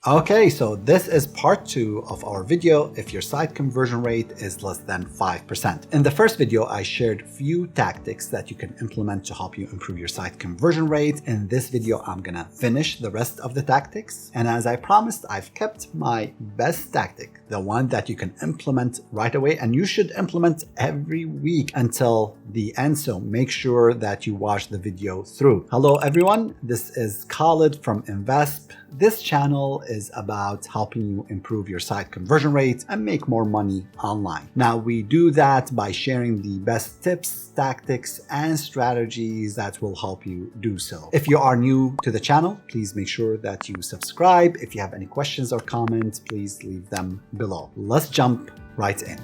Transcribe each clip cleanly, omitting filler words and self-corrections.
Okay, so this is part 2 of our video if your site conversion rate is less than 5%. In the first video, I shared few tactics that you can implement to help you improve your site conversion rate. In this video, I'm gonna finish the rest of the tactics. And as I promised, I've kept my best tactic, the one that you can implement right away, and you should implement every week until the end. So make sure that you watch the video through. Hello everyone, this is Khalid from Invesp. This channel is about helping you improve your site conversion rate and make more money online. Now, we do that by sharing the best tips, tactics, and strategies that will help you do so. If you are new to the channel, please make sure that you subscribe. If you have any questions or comments, please leave them below. Let's jump right in.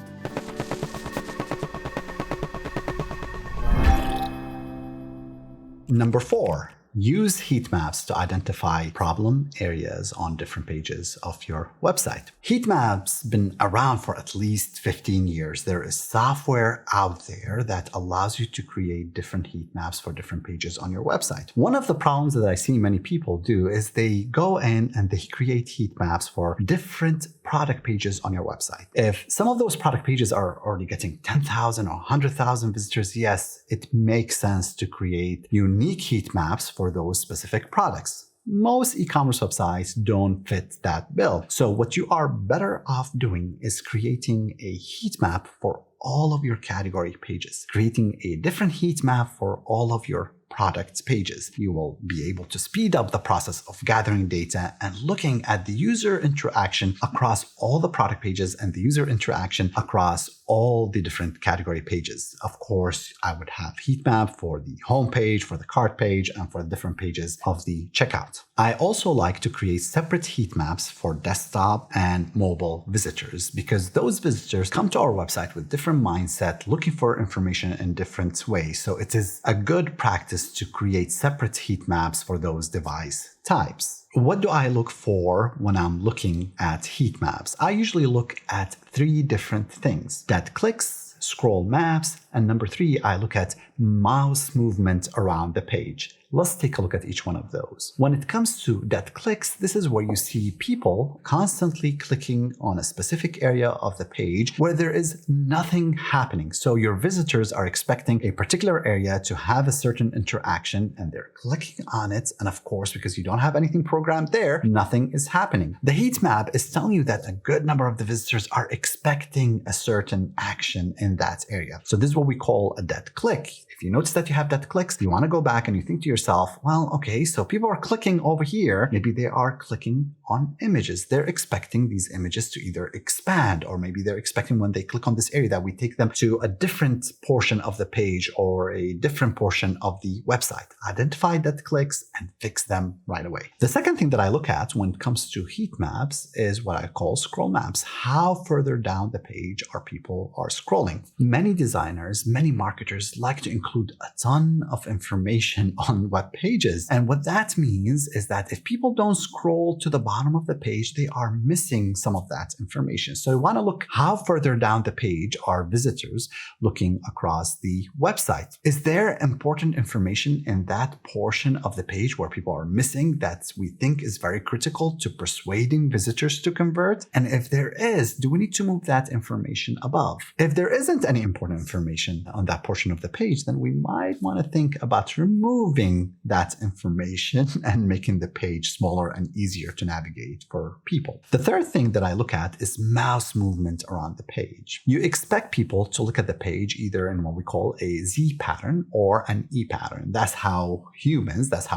Number 4. Use heat maps to identify problem areas on different pages of your website. Heat maps been around for at least 15 years. There is software out there that allows you to create different heat maps for different pages on your website. One of the problems that I see many people do is they go in and they create heat maps for different product pages on your website. If some of those product pages are already getting 10,000 or 100,000 visitors, yes, it makes sense to create unique heat maps for those specific products. Most e-commerce websites don't fit that bill. So what you are better off doing is creating a heat map for all of your category pages, creating a different heat map for all of your products pages. You will be able to speed up the process of gathering data and looking at the user interaction across all the product pages and the user interaction across all the different category pages. Of course, I would have heat map for the home page, for the cart page, and for the different pages of the checkout. I also like to create separate heat maps for desktop and mobile visitors because those visitors come to our website with different mindset, looking for information in different ways. So it is a good practice to create separate heat maps for those device types. What do I look for when I'm looking at heat maps? I usually look at 3 different things: that clicks, scroll maps, and number 3, I look at mouse movement around the page. Let's take a look at each one of those. When it comes to that clicks, this is where you see people constantly clicking on a specific area of the page where there is nothing happening. So your visitors are expecting a particular area to have a certain interaction and they're clicking on it. And of course, because you don't have anything programmed there, nothing is happening. The heat map is telling you that a good number of the visitors are expecting a certain action in that area. So this is what we call a dead click. If you notice that you have dead clicks, you want to go back and you think to yourself, well, okay, so people are clicking over here. Maybe they are clicking on images. They're expecting these images to either expand, or maybe they're expecting when they click on this area that we take them to a different portion of the page or a different portion of the website. Identify dead clicks and fix them right away. The second thing that I look at when it comes to heat maps is what I call scroll maps. How further down the page are people are scrolling? Many designers, many marketers like to include a ton of information on web pages. And what that means is that if people don't scroll to the bottom of the page, they are missing some of that information. So you want to look how further down the page are visitors looking across the website. Is there important information in that portion of the page where people are missing that we think is very critical to persuading visitors to convert? And if there is, do we need to move that information above? If there isn't any important information on that portion of the page, then we might want to think about removing that information and making the page smaller and easier to navigate for people. The third thing that I look at is mouse movement around the page. You expect people to look at the page either in what we call a Z pattern or an E pattern. That's how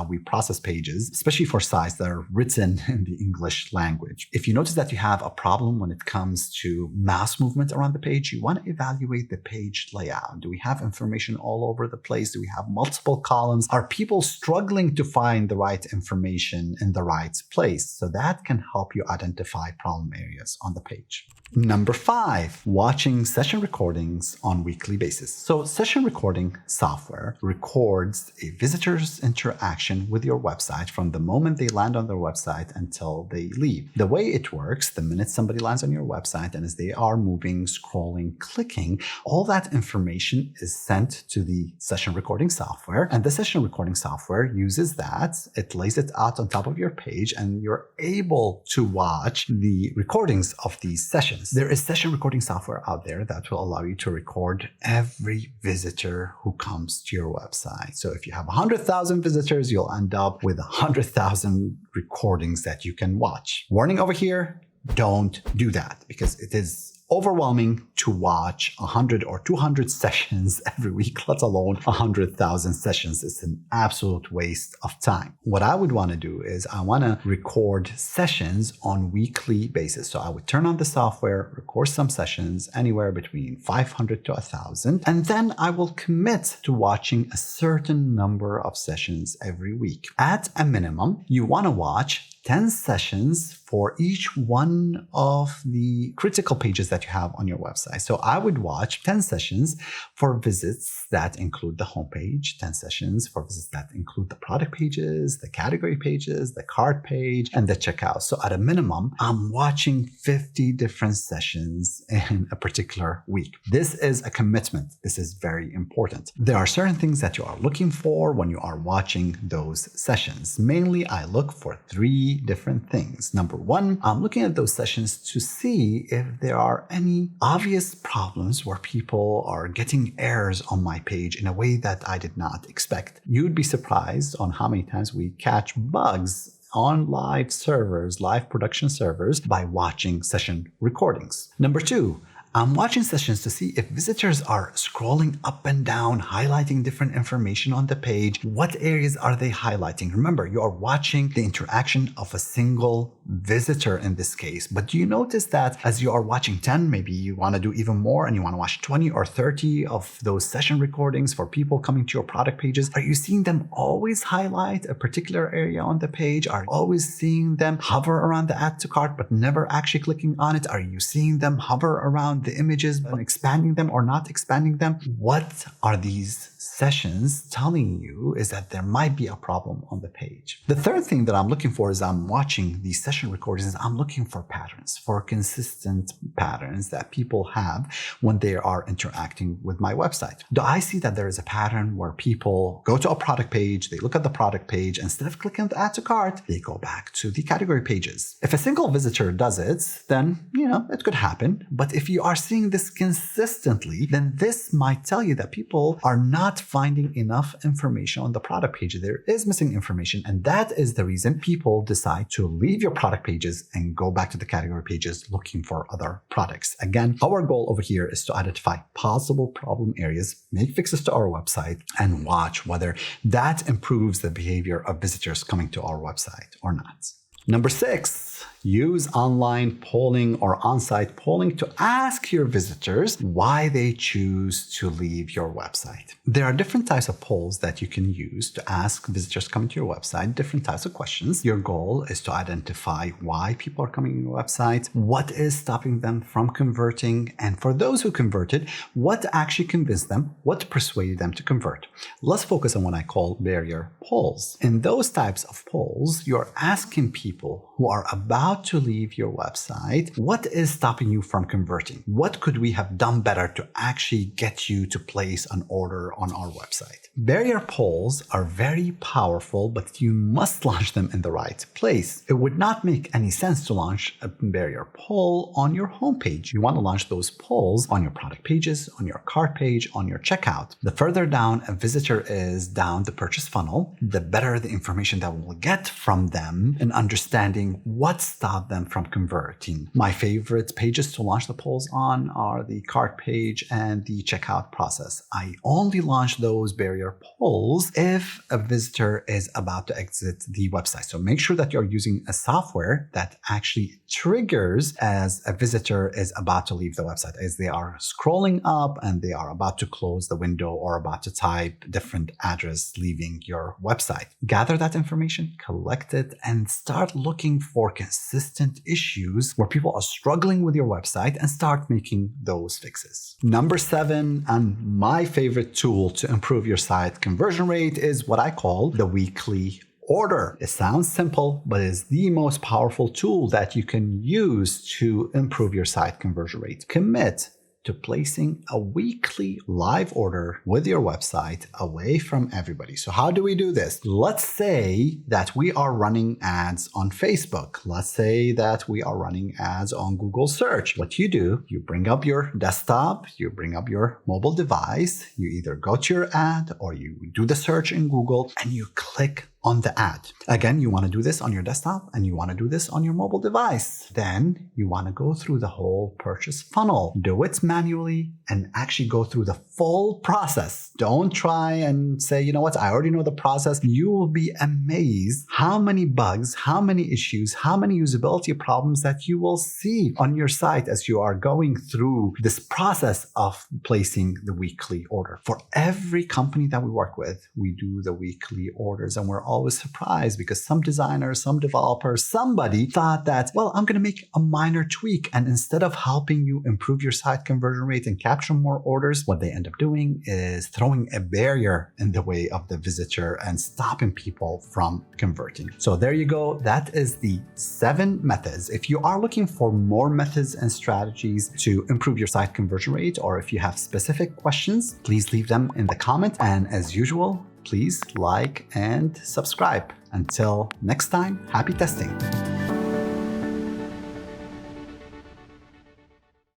we process pages, especially for sites that are written in the English language. If you notice that you have a problem when it comes to mouse movement around the page, you want to evaluate the page layout. Do we have information all over the place? Do we have multiple columns? Are people struggling to find the right information in the right place? So that can help you identify problem areas on the page. Number 5, watching session recordings on weekly basis. So session recording software records a visitor's interaction with your website from the moment they land on their website until they leave. The way it works, the minute somebody lands on your website and as they are moving, scrolling, clicking, all that information is sent to the session recording software, and the session recording software uses that. It lays it out on top of your page, and you're able to watch the recordings of these sessions. There is session recording software out there that will allow you to record every visitor who comes to your website. So if you have 100,000 visitors, you'll end up with 100,000 recordings that you can watch. Warning over here, don't do that, because it is overwhelming to watch 100 or 200 sessions every week, let alone 100,000 sessions. It's an absolute waste of time. What I would want to do is I want to record sessions on weekly basis. So I would turn on the software, record some sessions anywhere between 500 to 1,000, and then I will commit to watching a certain number of sessions every week. At a minimum, you want to watch 10 sessions for each one of the critical pages that you have on your website. So I would watch 10 sessions for visits that include the homepage, 10 sessions for visits that include the product pages, the category pages, the cart page, and the checkout. So at a minimum, I'm watching 50 different sessions in a particular week. This is a commitment. This is very important. There are certain things that you are looking for when you are watching those sessions. Mainly, I look for 3 different things. Number 1, I'm looking at those sessions to see if there are any obvious problems where people are getting errors on my page in a way that I did not expect. You'd be surprised on how many times we catch bugs on live servers, live production servers, by watching session recordings. Number 2, I'm watching sessions to see if visitors are scrolling up and down, highlighting different information on the page. What areas are they highlighting? Remember, you are watching the interaction of a single visitor in this case. But do you notice that as you are watching 10, maybe you want to do even more and you want to watch 20 or 30 of those session recordings for people coming to your product pages? Are you seeing them always highlight a particular area on the page? Are you always seeing them hover around the add to cart but never actually clicking on it? Are you seeing them hover around the images and expanding them or not expanding them? What are these sessions telling you is that there might be a problem on the page. The third thing that I'm looking for is I'm watching these session recordings. I'm looking for patterns, for consistent patterns that people have when they are interacting with my website. Do I see that there is a pattern where people go to a product page, they look at the product page, instead of clicking the add to cart, they go back to the category pages? If a single visitor does it, then, it could happen. But if you are seeing this consistently, then this might tell you that people are not finding enough information on the product page. There is missing information, and that is the reason people decide to leave your product pages and go back to the category pages looking for other products. Again, our goal over here is to identify possible problem areas, make fixes to our website, and watch whether that improves the behavior of visitors coming to our website or not. Number 6, use online polling or on-site polling to ask your visitors why they choose to leave your website. There are different types of polls that you can use to ask visitors coming to your website, different types of questions. Your goal is to identify why people are coming to your website, what is stopping them from converting, and for those who converted, what actually convinced them, what persuaded them to convert. Let's focus on what I call barrier polls. In those types of polls, you're asking people who are about to leave your website, what is stopping you from converting? What could we have done better to actually get you to place an order on our website? Barrier polls are very powerful, but you must launch them in the right place. It would not make any sense to launch a barrier poll on your homepage. You want to launch those polls on your product pages, on your cart page, on your checkout. The further down a visitor is down the purchase funnel, the better the information that we'll get from them and understanding what stopped them from converting. My favorite pages to launch the polls on are the cart page and the checkout process. I only launch those barrier polls if a visitor is about to exit the website. So make sure that you're using a software that actually triggers as a visitor is about to leave the website, as they are scrolling up and they are about to close the window or about to type different address leaving your website. Gather that information, collect it, and start looking for consistent issues where people are struggling with your website and start making those fixes. Number 7, and my favorite tool to improve your site conversion rate, is what I call the weekly order. It sounds simple, but it's the most powerful tool that you can use to improve your site conversion rate. Commit to placing a weekly live order with your website away from everybody. So how do we do this? Let's say that we are running ads on Facebook. Let's say that we are running ads on Google search. What you do, you bring up your desktop, you bring up your mobile device, you either go to your ad or you do the search in Google and you click on the ad. Again, you want to do this on your desktop and you want to do this on your mobile device. Then you want to go through the whole purchase funnel. Do it manually and actually go through the full process. Don't try and say, you know what, I already know the process. You will be amazed how many bugs, how many issues, how many usability problems that you will see on your site as you are going through this process of placing the weekly order. For every company that we work with, we do the weekly orders and we're always surprised because some designers, some developers, somebody thought that, well, I'm going to make a minor tweak. And instead of helping you improve your site conversion rate and capture more orders, what they end up doing is throwing a barrier in the way of the visitor and stopping people from converting. So there you go. That is the 7 methods. If you are looking for more methods and strategies to improve your site conversion rate, or if you have specific questions, please leave them in the comment. And as usual, please like and subscribe. Until next time, happy testing.